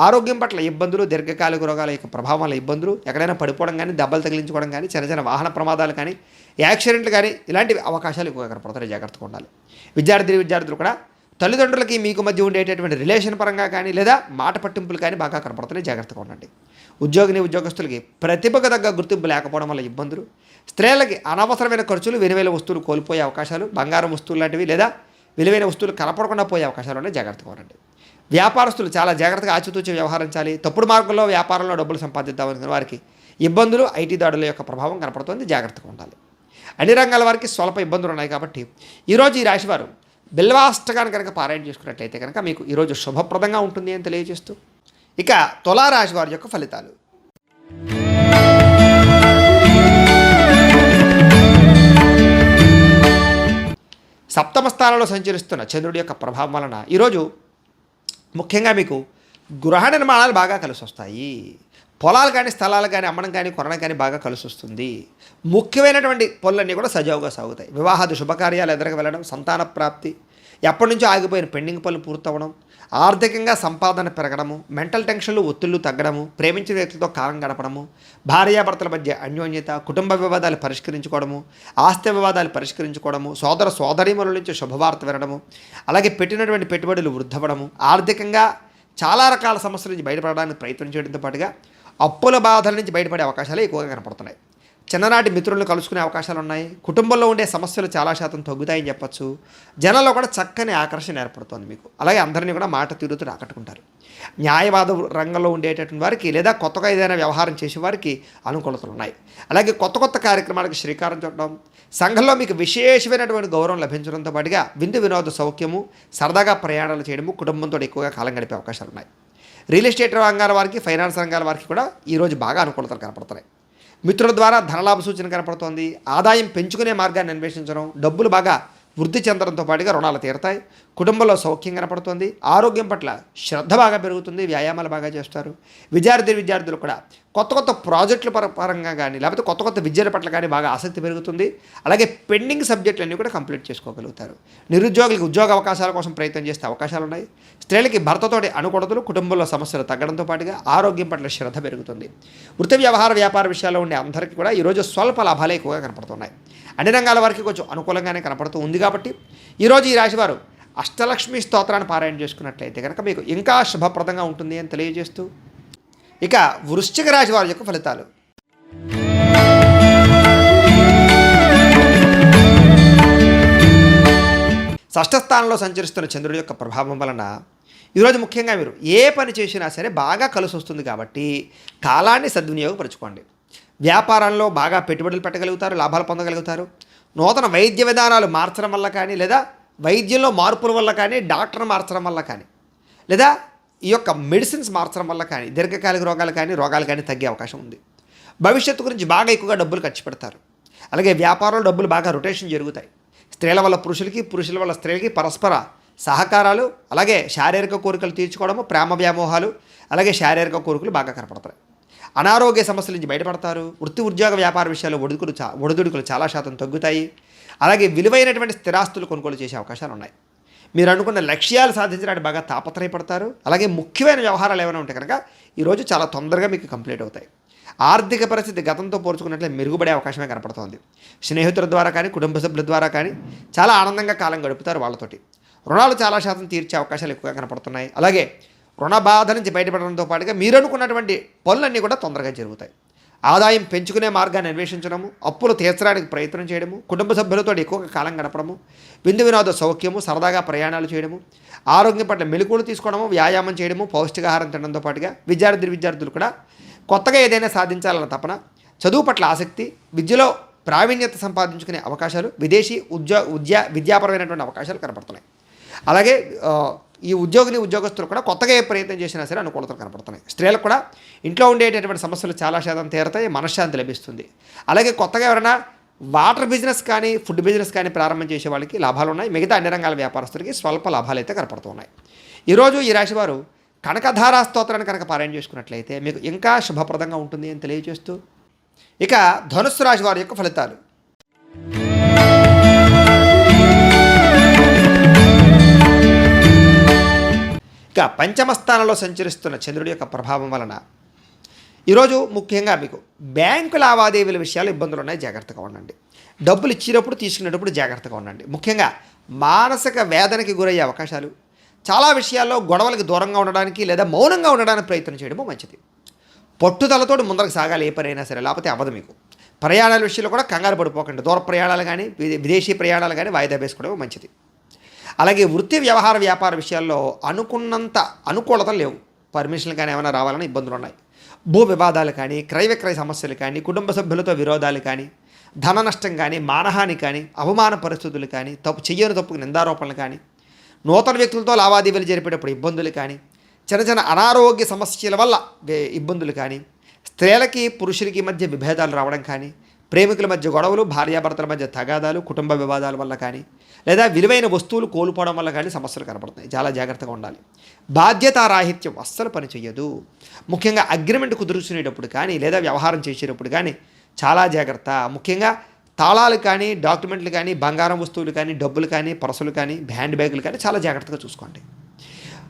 ఆరోగ్యం పట్ల ఇబ్బందులు, దీర్ఘకాలిక రోగాల యొక్క ప్రభావం వల్ల ఇబ్బందులు, ఎక్కడైనా పడిపోవడం కానీ, దెబ్బలు తగిలించుకోవడం కానీ, చిన్న చిన్న వాహన ప్రమాదాలు కానీ, యాక్సిడెంట్లు కానీ ఇలాంటి అవకాశాలు ఎక్కువగా కనపడతాయి, జాగ్రత్తగా ఉండాలి. విద్యార్థులు కూడా తల్లిదండ్రులకి మీకు మధ్య ఉండేటటువంటి రిలేషన్ పరంగా కానీ లేదా మాట పట్టింపులు కానీ బాగా కనపడుతున్నాయి, జాగ్రత్తగా ఉండండి. ఉద్యోగస్తులకి ప్రతిభకు తగ్గ గుర్తింపు లేకపోవడం వల్ల ఇబ్బందులు, స్త్రీలకి అనవసరమైన ఖర్చులు, విలువైన వస్తువులు కోల్పోయే అవకాశాలు, బంగారం వస్తువులు లాంటివి లేదా విలువైన వస్తువులు కనపడకుండా పోయే అవకాశాలు ఉన్నాయి, జాగ్రత్తగా ఉండండి. వ్యాపారస్తులు చాలా జాగ్రత్తగా ఆచితూచి వ్యవహరించాలి. తప్పుడు మార్గంలో వ్యాపారంలో డబ్బులు సంపాదిద్దామనుకున్న వారికి ఇబ్బందులు, ఐటీ దాడుల యొక్క ప్రభావం కనపడుతుంది, జాగ్రత్తగా ఉండాలి. అన్ని రంగాల వారికి స్వల్ప ఇబ్బందులు ఉన్నాయి కాబట్టి ఈరోజు ఈ రాశివారు బిల్వాష్టకాన్ని కనుక పారాయణ చేసుకున్నట్లయితే కనుక మీకు ఈరోజు శుభప్రదంగా ఉంటుంది అని తెలియజేస్తూ ఇక తులారాశి వారి యొక్క ఫలితాలు. సప్తమ స్థానంలో సంచరిస్తున్న చంద్రుడి యొక్క ప్రభావం వలన ఈరోజు ముఖ్యంగా మీకు గృహ నిర్మాణాలు బాగా కలిసి వస్తాయి. పొలాలు కానీ స్థలాలు కానీ అమ్మడం కానీ కొనడం కానీ బాగా కలిసి వస్తుంది. ముఖ్యమైనటువంటి పనులన్నీ కూడా సజావుగా సాగుతాయి. వివాహాది శుభకార్యాలు ఎదురుగా వెళ్ళడం, సంతాన ప్రాప్తి, ఎప్పటి నుంచో ఆగిపోయిన పెండింగ్ పనులు పూర్తవడం, ఆర్థికంగా సంపాదన పెరగడము, మెంటల్ టెన్షన్లు ఒత్తిళ్లు తగ్గడము, ప్రేమించిన వ్యక్తులతో కాలం గడపడము, భార్యాభర్తల మధ్య అన్యోన్యత, కుటుంబ వివాదాలు పరిష్కరించుకోవడము, ఆస్తి వివాదాలు పరిష్కరించుకోవడము, సోదర సోదరీమణుల నుంచి శుభవార్త వినడము, అలాగే పెట్టినటువంటి పెట్టుబడులు వృద్ధవడము, ఆర్థికంగా చాలా రకాల సమస్యల నుంచి బయటపడడానికి ప్రయత్నం చేయడంతో పాటుగా అప్పుల బాధల నుంచి బయటపడే అవకాశాలు ఎక్కువగా కనపడుతున్నాయి. చిన్ననాటి మిత్రులను కలుసుకునే అవకాశాలు ఉన్నాయి. కుటుంబంలో ఉండే సమస్యలు చాలా శాతం తగ్గుతాయని చెప్పచ్చు. జనాల్లో కూడా చక్కని ఆకర్షణ ఏర్పడుతుంది మీకు. అలాగే అందరినీ కూడా మాట తీరుతూ ఆకట్టుకుంటారు. న్యాయవాద రంగంలో ఉండేటటువంటి వారికి లేదా కొత్తగా ఏదైనా వ్యవహారం చేసే వారికి అనుకూలతలు ఉన్నాయి. అలాగే కొత్త కొత్త కార్యక్రమాలకు శ్రీకారం చుట్టడం, సంఘంలో మీకు విశేషమైనటువంటి గౌరవం లభించడంతో పాటుగా విందు వినోద సౌఖ్యము, సరదాగా ప్రయాణాలు చేయడము, కుటుంబంతో ఎక్కువగా కాలం గడిపే అవకాశాలు ఉన్నాయి. రియల్ ఎస్టేట్ రంగాల వారికి, ఫైనాన్స్ రంగాల వారికి కూడా ఈరోజు బాగా అనుకూలతలు కనపడుతున్నాయి. మిత్రుల ద్వారా ధనలాభ సూచన కనపడుతోంది. ఆదాయం పెంచుకునే మార్గాన్ని అన్వేషించడం, డబ్బులు బాగా వృద్ధి చెందడంతో పాటుగా రుణాలు తీరతాయి. కుటుంబంలో సౌఖ్యం కనపడుతుంది. ఆరోగ్యం పట్ల శ్రద్ధ బాగా పెరుగుతుంది. వ్యాయామాలు బాగా చేస్తారు. విద్యార్థులు కూడా కొత్త కొత్త ప్రాజెక్టుల పరంగా కానీ లేకపోతే కొత్త కొత్త విద్యల పట్ల కానీ బాగా ఆసక్తి పెరుగుతుంది. అలాగే పెండింగ్ సబ్జెక్టులన్నీ కూడా కంప్లీట్ చేసుకోగలుగుతారు. నిరుద్యోగులకు ఉద్యోగ అవకాశాల కోసం ప్రయత్నం చేసే అవకాశాలు ఉన్నాయి. స్త్రీలకి భర్తతోటి అనుకూలతలు, కుటుంబంలో సమస్యలు తగ్గడంతో పాటుగా ఆరోగ్యం పట్ల శ్రద్ధ పెరుగుతుంది. వృత్తి వ్యాపార విషయాల్లో ఉండే అందరికీ కూడా ఈరోజు స్వల్ప లాభాలే ఎక్కువగా కనపడుతున్నాయి. అన్ని రంగాల వారికి కొంచెం అనుకూలంగానే కనపడుతూ ఉంది. కాబట్టి ఈరోజు ఈ రాశివారు అష్టలక్ష్మి స్తోత్రాన్ని పారాయణ చేసుకున్నట్లయితే కనుక మీకు ఇంకా శుభప్రదంగా ఉంటుంది అని తెలియజేస్తూ, ఇక వృశ్చిక రాశి వారి యొక్క ఫలితాలు. షష్ఠ స్థానంలో సంచరిస్తున్న చంద్రుడి యొక్క ప్రభావం వలన ఈరోజు ముఖ్యంగా మీరు ఏ పని చేసినా సరే బాగా కలిసి వస్తుంది. కాబట్టి కాలాన్ని సద్వినియోగపరచుకోండి. వ్యాపారంలో బాగా పెట్టుబడులు పెట్టగలుగుతారు, లాభాలు పొందగలుగుతారు. నూతన వైద్య విధానాలు మార్చడం వల్ల కానీ, లేదా వైద్యంలో మార్పుల వల్ల కానీ, డాక్టర్ మార్చడం వల్ల కానీ, లేదా ఈ యొక్క మెడిసిన్స్ మార్చడం వల్ల కానీ దీర్ఘకాలిక రోగాలు కానీ తగ్గే అవకాశం ఉంది. భవిష్యత్తు గురించి బాగా ఎక్కువగా డబ్బులు ఖర్చు పెడతారు. అలాగే వ్యాపారంలో డబ్బులు బాగా రొటేషన్ జరుగుతాయి. స్త్రీల వల్ల పురుషులకి, పురుషుల వల్ల స్త్రీలకి పరస్పర సహకారాలు, అలాగే శారీరక కోరికలు తీర్చుకోవడము, ప్రేమ వ్యామోహాలు, అలాగే శారీరక కోరికలు బాగా కనపడతాయి. అనారోగ్య సమస్యల నుంచి బయటపడతారు. వృత్తి ఉద్యోగ వ్యాపార విషయాల్లో ఒడిదుడుకులు చాలా శాతం తగ్గుతాయి. అలాగే విలువైనటువంటి స్థిరాస్తులు కొనుగోలు చేసే అవకాశాలు ఉన్నాయి. మీరు అనుకున్న లక్ష్యాలు సాధించడానికి బాగా తాపత్రయపడతారు. అలాగే ముఖ్యమైన వ్యవహారాలు ఏమైనా ఉంటే కనుక ఈరోజు చాలా తొందరగా మీకు కంప్లీట్ అవుతాయి. ఆర్థిక పరిస్థితి గతంతో పోల్చుకున్నట్లే మెరుగుపడే అవకాశమే కనపడుతోంది. స్నేహితుల ద్వారా కానీ, కుటుంబ సభ్యుల ద్వారా కానీ చాలా ఆనందంగా కాలం గడుపుతారు వాళ్ళతోటి. రుణాలు చాలా శాతం తీర్చే అవకాశాలు ఎక్కువగా కనపడుతున్నాయి. అలాగే రుణ బాధ నుంచి బయటపడడంతో పాటుగా మీరు అనుకున్నటువంటి పనులన్నీ కూడా తొందరగా జరుగుతాయి. ఆదాయం పెంచుకునే మార్గాన్ని అన్వేషించడము, అప్పులు తీర్చడానికి ప్రయత్నం చేయడము, కుటుంబ సభ్యులతో ఎక్కువగా కాలం గడపడము, విందు వినోద సౌఖ్యము, సరదాగా ప్రయాణాలు చేయడము, ఆరోగ్యం పట్ల మెలకువలు తీసుకోవడము, వ్యాయామం చేయడము, పౌష్టికాహారం తినడంతో పాటుగా విద్యార్థులు కూడా కొత్తగా ఏదైనా సాధించాలన్న తపన, చదువు పట్ల ఆసక్తి, విద్యలో ప్రావీణ్యత సంపాదించుకునే అవకాశాలు, విదేశీ విద్యాపరమైనటువంటి అవకాశాలు కనపడుతున్నాయి. అలాగే ఈ ఉద్యోగస్తులు కూడా కొత్తగా ఏ ప్రయత్నం చేసినా సరే అనుకూలతలు కనపడుతున్నాయి. స్త్రీలకు కూడా ఇంట్లో ఉండేటటువంటి సమస్యలు చాలా శాతం తీరతాయి, మనశ్శాంతి లభిస్తుంది. అలాగే కొత్తగా ఎవరైనా వాటర్ బిజినెస్ కానీ, ఫుడ్ బిజినెస్ కానీ ప్రారంభం చేసే వాళ్ళకి లాభాలు ఉన్నాయి. మిగతా అన్ని రంగాల వ్యాపారస్తులకి స్వల్ప లాభాలు అయితే కనపడుతున్నాయి. ఈరోజు ఈ రాశి వారు కనకధారా స్తోత్రాన్ని కనుక పారాయణ చేసుకున్నట్లయితే మీకు ఇంకా శుభప్రదంగా ఉంటుంది అని తెలియజేస్తూ, ఇక ధనుస్సు రాశి వారి యొక్క ఫలితాలు. ఇక పంచమ స్థానంలో సంచరిస్తున్న చంద్రుడి యొక్క ప్రభావం వలన ఈరోజు ముఖ్యంగా మీకు బ్యాంకు లావాదేవీల విషయాలు ఇబ్బందులు ఉన్నాయి, జాగ్రత్తగా ఉండండి. డబ్బులు ఇచ్చినప్పుడు తీసుకునేటప్పుడు జాగ్రత్తగా ఉండండి. ముఖ్యంగా మానసిక వేదనకి గురయ్యే అవకాశాలు, చాలా విషయాల్లో గొడవలకు దూరంగా ఉండడానికి లేదా మౌనంగా ఉండడానికి ప్రయత్నం చేయడము మంచిది. పట్టుదలతో ముందరకు సాగాలి ఏ పనైనా సరే, లేకపోతే అవ్వదు మీకు. ప్రయాణాల విషయంలో కూడా కంగారు పడిపోకండి. దూర ప్రయాణాలు కానీ, విదేశీ ప్రయాణాలు కానీ వాయిదా వేసుకోవడం మంచిది. అలాగే వృత్తి వ్యాపార విషయాల్లో అనుకున్నంత అనుకూలతలు లేవు. పర్మిషన్లు కానీ ఏమైనా రావాలని ఇబ్బందులు ఉన్నాయి. భూ వివాదాలు కానీ, క్రయ విక్రయ సమస్యలు కానీ, కుటుంబ సభ్యులతో విరోధాలు కానీ, ధన నష్టం కానీ, మానహాని కానీ, అవమాన పరిస్థితులు కానీ, చెయ్యని తప్పుకు నిందారోపణలు కానీ, నూతన వ్యక్తులతో లావాదేవీలు జరిపేటప్పుడు ఇబ్బందులు కానీ, చిన్న అనారోగ్య సమస్యల వల్ల ఇబ్బందులు కానీ, స్త్రీలకి పురుషులకి మధ్య విభేదాలు రావడం కానీ, ప్రేమికుల మధ్య గొడవలు, భార్యాభర్తల మధ్య తగాదాలు, కుటుంబ వివాదాల వల్ల కానీ, లేదా విలువైన వస్తువులు కోల్పోవడం వల్ల కానీ సమస్యలు కనపడుతున్నాయి. చాలా జాగ్రత్తగా ఉండాలి. బాధ్యతారాహిత్యం అస్సలు పని చేయదు. ముఖ్యంగా అగ్రిమెంట్ కుదుర్చుకునేటప్పుడు కానీ లేదా వ్యవహారం చేసేటప్పుడు కానీ చాలా జాగ్రత్త. ముఖ్యంగా తాళాలు కానీ, డాక్యుమెంట్లు కానీ, బంగారం వస్తువులు కానీ, డబ్బులు కానీ, పర్సులు కానీ, హ్యాండ్ బ్యాగులు కానీ చాలా జాగ్రత్తగా చూసుకోండి.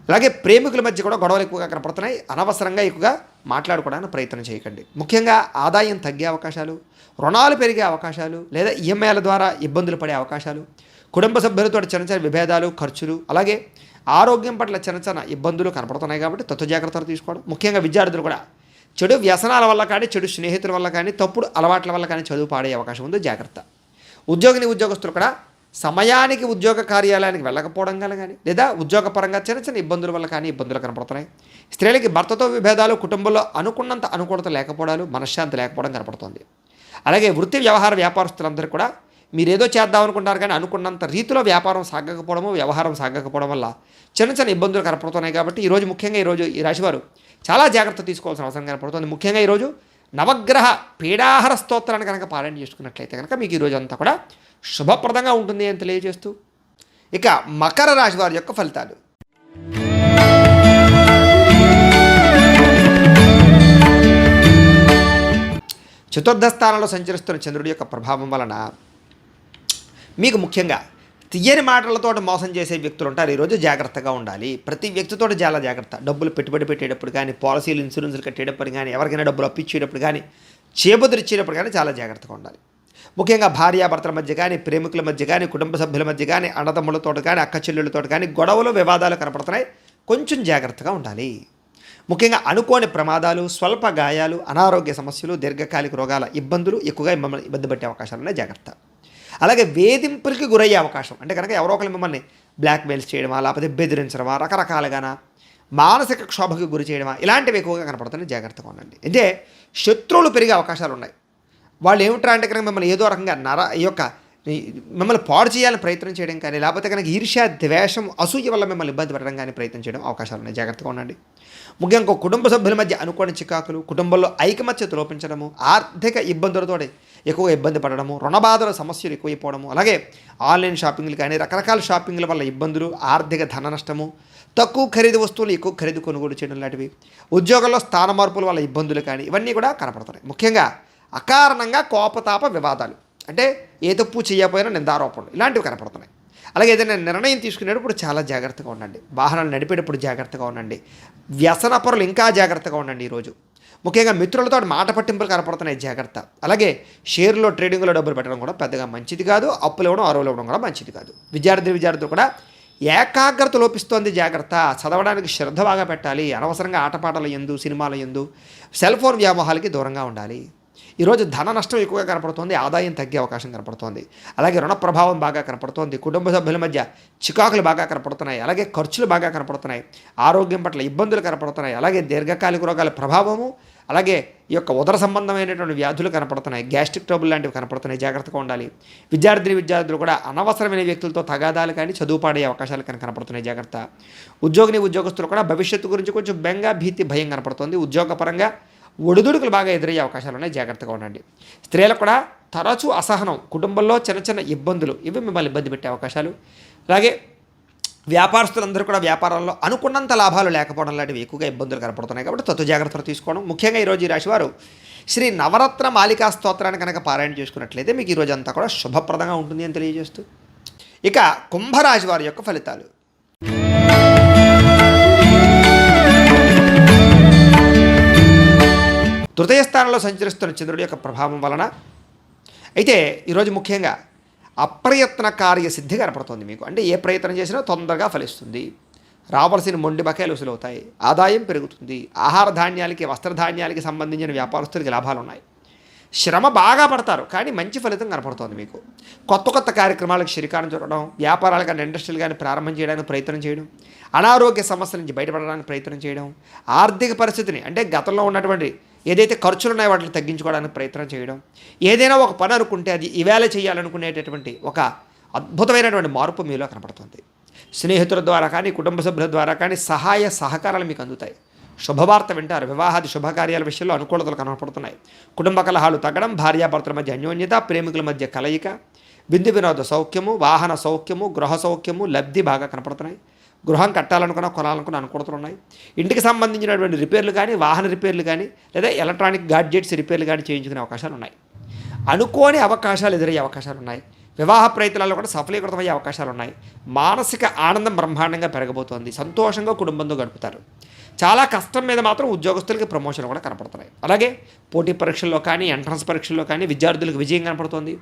అలాగే ప్రేమికుల మధ్య కూడా గొడవలు ఎక్కువగా కనపడుతున్నాయి. అనవసరంగా ఎక్కువగా మాట్లాడుకోవడానికి ప్రయత్నం చేయకండి. ముఖ్యంగా ఆదాయం తగ్గే అవకాశాలు, రుణాలు పెరిగే అవకాశాలు, లేదా ఈఎంఐల ద్వారా ఇబ్బందులు పడే అవకాశాలు, కుటుంబ సభ్యులతో చిన్న చిన్న విభేదాలు, ఖర్చులు, అలాగే ఆరోగ్యం పట్ల చిన్న చిన్న ఇబ్బందులు కనపడుతున్నాయి. కాబట్టి తత్వ జాగ్రత్తలు తీసుకోవడం. ముఖ్యంగా విద్యార్థులు కూడా చెడు వ్యసనాల వల్ల కానీ, చెడు స్నేహితుల వల్ల కానీ, తప్పుడు అలవాట్ల వల్ల కానీ చదువు పాడే అవకాశం ఉంది. జాగ్రత్త. ఉద్యోగస్తులు కూడా సమయానికి ఉద్యోగ కార్యాలయానికి వెళ్ళకపోవడం వల్ల కానీ, లేదా ఉద్యోగపరంగా చిన్న చిన్న ఇబ్బందుల వల్ల కానీ ఇబ్బందులు కనపడుతున్నాయి. స్త్రీలకి భర్తతో విభేదాలు, కుటుంబంలో అనుకున్నంత అనుకూలత లేకపోవడాలు, మనశ్శాంతి లేకపోవడం కనపడుతుంది. అలాగే వృత్తి వ్యవహార వ్యాపారస్తులందరూ కూడా మీరేదో చేద్దాం అనుకుంటారు కానీ అనుకున్నంత రీతిలో వ్యాపారం సాగకపోవడము, వ్యవహారం సాగకపోవడం వల్ల చిన్న చిన్న ఇబ్బందులు కనపడుతున్నాయి. కాబట్టి ముఖ్యంగా ఈ రాశివారు చాలా జాగ్రత్త తీసుకోవాల్సిన అవసరం కనపడుతుంది. ముఖ్యంగా ఈరోజు నవగ్రహ పీడాహార స్తోత్రాన్ని కనుక పారాయణ చేసుకున్నట్లయితే కనుక మీకు ఈరోజు అంతా కూడా శుభప్రదంగా ఉంటుంది అని తెలియజేస్తూ ఇక మకర రాశి వారి యొక్క ఫలితాలు. చతుర్థ స్థానంలో సంచరిస్తున్న చంద్రుడి యొక్క ప్రభావం వలన మీకు ముఖ్యంగా తీయని మాటలతో మోసం చేసే వ్యక్తులు ఉంటారు. ఈరోజు జాగ్రత్తగా ఉండాలి. ప్రతి వ్యక్తితో చాలా జాగ్రత్త. డబ్బులు పెట్టుబడి పెట్టేటప్పుడు కానీ, పాలసీలు, ఇన్సూరెన్స్లు కట్టేటప్పుడు కానీ, ఎవరికైనా డబ్బులు అప్పిచ్చేటప్పుడు కానీ, చేబుదిరిచ్చేటప్పుడు కానీ చాలా జాగ్రత్తగా ఉండాలి. ముఖ్యంగా భార్యాభర్తల మధ్య కానీ, ప్రేమికుల మధ్య కానీ, కుటుంబ సభ్యుల మధ్య కానీ, అన్నదమ్ములతో కానీ, అక్క చెల్లెళ్ళతో కానీ గొడవలు, వివాదాలు కనపడుతున్నాయి. కొంచెం జాగ్రత్తగా ఉండాలి. ముఖ్యంగా అనుకోని ప్రమాదాలు, స్వల్ప గాయాలు, అనారోగ్య సమస్యలు, దీర్ఘకాలిక రోగాల ఇబ్బందులు ఎక్కువగా మిమ్మల్ని ఇబ్బంది పెట్టే అవకాశాలు ఉన్నాయి. జాగ్రత్త. అలాగే వేధింపులకి గురయ్యే అవకాశం అంటే కనుక ఎవరో ఒకరు మిమ్మల్ని బ్లాక్మెయిల్స్ చేయడమా, లేకపోతే బెదిరించడమా, రకరకాలుగానా మానసిక క్షోభకి గురి చేయడమా, ఇలాంటివి ఎక్కువగా కనపడుతున్నాయి. జాగ్రత్తగా ఉండండి. అంటే శత్రువులు పెరిగే అవకాశాలు ఉన్నాయి. వాళ్ళు ఏమిట్రా అంటే కనుక మిమ్మల్ని ఏదో రకంగా మిమ్మల్ని పాడు చేయాలని ప్రయత్నం చేయడం కానీ, లేకపోతే కనుక ఈర్ష్య, ద్వేషం, అసూయ వల్ల మిమ్మల్ని ఇబ్బంది పెట్టడం కానీ ప్రయత్నం చేయడం అవకాశాలు ఉన్నాయి. జాగ్రత్తగా ఉండండి. ముఖ్యంగా కుటుంబ సభ్యుల మధ్య అనుకోని చికాకులు, కుటుంబంలో ఐకమత్యత లోపించడము, ఆర్థిక ఇబ్బందులతో ఎక్కువ ఇబ్బంది పడడము, రుణబాధల సమస్యలు ఎక్కువైపోవడము, అలాగే ఆన్లైన్ షాపింగ్లు కానీ, రకరకాల షాపింగ్ల వల్ల ఇబ్బందులు, ఆర్థిక ధన నష్టము, తక్కువ ఖరీదు వస్తువులు ఎక్కువ ఖరీదు కొనుగోలు చేయడం లాంటివి, ఉద్యోగంలో స్థాన మార్పుల వల్ల ఇబ్బందులు కానీ ఇవన్నీ కూడా కనపడుతున్నాయి. ముఖ్యంగా అకారణంగా కోపతాప వివాదాలు అంటే ఏ తప్పు చేయకపోయినా నిందారోపణలు ఇలాంటివి కనపడుతున్నాయి. అలాగే ఏదైనా నిర్ణయం తీసుకునేటప్పుడు చాలా జాగ్రత్తగా ఉండండి. వాహనాలు నడిపేటప్పుడు జాగ్రత్తగా ఉండండి. వ్యసన పరులు ఇంకా జాగ్రత్తగా ఉండండి. ఈరోజు ముఖ్యంగా మిత్రులతో మాట పట్టింపులు కనపడుతున్నాయి. జాగ్రత్త. అలాగే షేర్లో, ట్రేడింగ్లో డబ్బులు పెట్టడం కూడా పెద్దగా మంచిది కాదు. అప్పులు ఇవ్వడం, అరువులు ఇవ్వడం కూడా మంచిది కాదు. విద్యార్థులు కూడా ఏకాగ్రత లోపిస్తోంది. జాగ్రత్త. చదవడానికి శ్రద్ధ బాగా పెట్టాలి. అనవసరంగా ఆటపాటల యందు, సినిమాల యందు, సెల్ ఫోన్ వ్యామోహాలకి దూరంగా ఉండాలి. ఈరోజు ధన నష్టం ఎక్కువగా కనపడుతోంది. ఆదాయం తగ్గే అవకాశం కనపడుతోంది. అలాగే రుణ ప్రభావం బాగా కనపడుతోంది. కుటుంబ సభ్యుల మధ్య చికాకులు బాగా కనపడుతున్నాయి. అలాగే ఖర్చులు బాగా కనపడుతున్నాయి. ఆరోగ్యం పట్ల ఇబ్బందులు కనపడుతున్నాయి. అలాగే దీర్ఘకాలిక రోగాల ప్రభావము, అలాగే ఈ యొక్క ఉదర సంబంధమైనటువంటి వ్యాధులు కనపడుతున్నాయి. గ్యాస్ట్రిక్ ట్రబుల్ లాంటివి కనపడుతున్నాయి. జాగ్రత్తగా ఉండాలి. విద్యార్థులు కూడా అనవసరమైన వ్యక్తులతో తగాదాలు కానీ, చదువు పాడే అవకాశాలు కానీ కనపడుతున్నాయి. జాగ్రత్త. ఉద్యోగస్తులు కూడా భవిష్యత్తు గురించి కొంచెం బెంగ, భీతి, భయం కనపడుతుంది. ఉద్యోగపరంగా ఒడిదుడుకులు బాగా ఎదురయ్యే అవకాశాలు ఉన్నాయి. జాగ్రత్తగా ఉండండి. స్త్రీలకు కూడా తరచూ అసహనం, కుటుంబంలో చిన్న చిన్న ఇబ్బందులు ఇవి మిమ్మల్ని ఇబ్బంది పెట్టే అవకాశాలు. అలాగే వ్యాపారస్తులందరూ కూడా వ్యాపారంలో అనుకున్నంత లాభాలు లేకపోవడం లాంటివి ఎక్కువగా ఇబ్బందులు కనపడుతున్నాయి. కాబట్టి తత్వ జాగ్రత్తలు తీసుకోవడం. ముఖ్యంగా ఈరోజు ఈ రాశివారు శ్రీ నవరత్న మాలికా స్తోత్రాన్ని కనుక పారాయణ చేసుకున్నట్లయితే మీకు ఈరోజు అంతా కూడా శుభప్రదంగా ఉంటుంది అని తెలియజేస్తూ ఇక కుంభరాశి వారి యొక్క ఫలితాలు. తృతీయ స్థానంలో సంచరిస్తున్న చంద్రుడి యొక్క ప్రభావం వలన అయితే ఈరోజు ముఖ్యంగా అప్రయత్న కార్య సిద్ధి కనపడుతుంది మీకు. అంటే ఏ ప్రయత్నం చేసినా తొందరగా ఫలిస్తుంది. రావాల్సిన మొండి బకాయిలు వసూలవుతాయి. ఆదాయం పెరుగుతుంది. ఆహార ధాన్యాలకి, వస్త్రధాన్యాలకి సంబంధించిన వ్యాపారస్తులకి లాభాలు ఉన్నాయి. శ్రమ బాగా పడతారు కానీ మంచి ఫలితం కనపడుతుంది మీకు. కొత్త కార్యక్రమాలకు శ్రీకారం చుట్టడం, వ్యాపారాలు కానీ, ఇండస్ట్రీలు కానీ ప్రారంభం చేయడానికి ప్రయత్నం చేయడం, అనారోగ్య సమస్యల నుంచి బయటపడడానికి ప్రయత్నం చేయడం, ఆర్థిక పరిస్థితిని అంటే గతంలో ఉన్నటువంటి ఏదైతే ఖర్చులు ఉన్నాయో వాటిని తగ్గించుకోవడానికి ప్రయత్నం చేయడం, ఏదైనా ఒక పని అనుకుంటే అది ఈవేళ చేయాలనుకునేటటువంటి ఒక అద్భుతమైనటువంటి మార్పు మీలో కనపడుతుంది. స్నేహితుల ద్వారా కానీ, కుటుంబ సభ్యుల ద్వారా కానీ సహాయ సహకారాలు మీకు అందుతాయి. శుభవార్త వింటారు. వివాహాది శుభకార్యాల విషయంలో అనుకూలతలు కనపడుతున్నాయి. కుటుంబ కలహాలు తగ్గడం, భార్యాభర్తల మధ్య అన్యోన్యత, ప్రేమికుల మధ్య కలయిక, విందు వినోద సౌఖ్యము, వాహన సౌఖ్యము, గృహ సౌఖ్యము, లబ్ధి బాగా కనపడుతున్నాయి. గృహం కట్టాలనుకున్నా, కొనాలనుకున్న అనుకూలతలు ఉన్నాయి. ఇంటికి సంబంధించినటువంటి రిపేర్లు కానీ, వాహన రిపేర్లు కానీ, లేదా ఎలక్ట్రానిక్ గాడ్జెట్స్ రిపేర్లు కానీ చేయించుకునే అవకాశాలు ఉన్నాయి. అనుకోని అవకాశాలు ఎదురయ్యే అవకాశాలు ఉన్నాయి. వివాహ ప్రయత్నాల్లో కూడా సఫలీకృతమయ్యే అవకాశాలు ఉన్నాయి. మానసిక ఆనందం బ్రహ్మాండంగా పెరగబోతోంది. సంతోషంగా కుటుంబంతో గడుపుతారు. చాలా కష్టం మీద మాత్రం ఉద్యోగస్తులకి ప్రమోషన్లు కూడా కనపడుతున్నాయి. అలాగే పోటీ పరీక్షల్లో కానీ, ఎంట్రన్స్ పరీక్షల్లో కానీ విద్యార్థులకు విజయం కనపడుతోంది.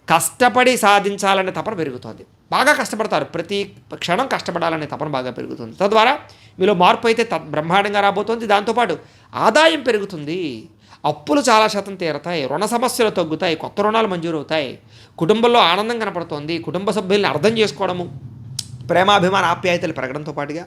కష్టపడి సాధించాలనే తపన పెరుగుతోంది. బాగా కష్టపడతారు. ప్రతి క్షణం కష్టపడాలనే తపన బాగా పెరుగుతుంది. తద్వారా మీలో మార్పు అయితే బ్రహ్మాండంగా రాబోతోంది. దాంతోపాటు ఆదాయం పెరుగుతుంది. అప్పులు చాలా శాతం తీరతాయి. రుణ సమస్యలు తగ్గుతాయి. కొత్త రుణాలు మంజూరవుతాయి. కుటుంబంలో ఆనందం కనపడుతోంది. కుటుంబ సభ్యుల్ని అర్థం చేసుకోవడము, ప్రేమాభిమాన ఆప్యాయతలు పెరగడంతో పాటుగా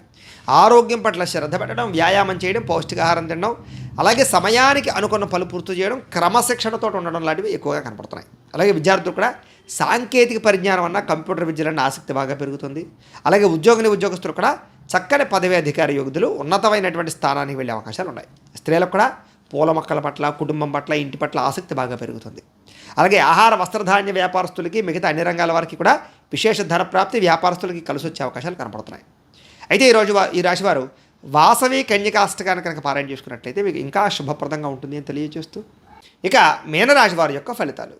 ఆరోగ్యం పట్ల శ్రద్ధ పెట్టడం, వ్యాయామం చేయడం, పౌష్టికాహారం తినడం, అలాగే సమయానికి అనుకున్న పనులు పూర్తి చేయడం, క్రమశిక్షణతో ఉండడం లాంటివి ఎక్కువగా కనపడుతున్నాయి. అలాగే విద్యార్థులు కూడా సాంకేతిక పరిజ్ఞానం అన్న కంప్యూటర్ విద్యలన్న ఆసక్తి బాగా పెరుగుతుంది. అలాగే ఉద్యోగస్తులు కూడా చక్కని పదవి అధికార యోగ్యులు ఉన్నతమైనటువంటి స్థానానికి వెళ్ళే అవకాశాలు ఉన్నాయి. స్త్రీలకు కూడా పూల మొక్కల పట్ల, కుటుంబం పట్ల, ఇంటి పట్ల ఆసక్తి బాగా పెరుగుతుంది. అలాగే ఆహార వస్త్రధాన్య వ్యాపారస్తులకి, మిగతా అన్ని రంగాల వారికి కూడా విశేష ధన ప్రాప్తి, వ్యాపారస్తులకి కలిసి వచ్చే అవకాశాలు కనపడుతున్నాయి. అయితే ఈరోజు ఈ రాశివారు వాసవి కన్యకాష్టకాన్ని కనుక పారాయణ చేసుకున్నట్లయితే మీకు ఇంకా శుభప్రదంగా ఉంటుంది అని తెలియజేస్తూ, ఇక మీనరాశి వారి యొక్క ఫలితాలు.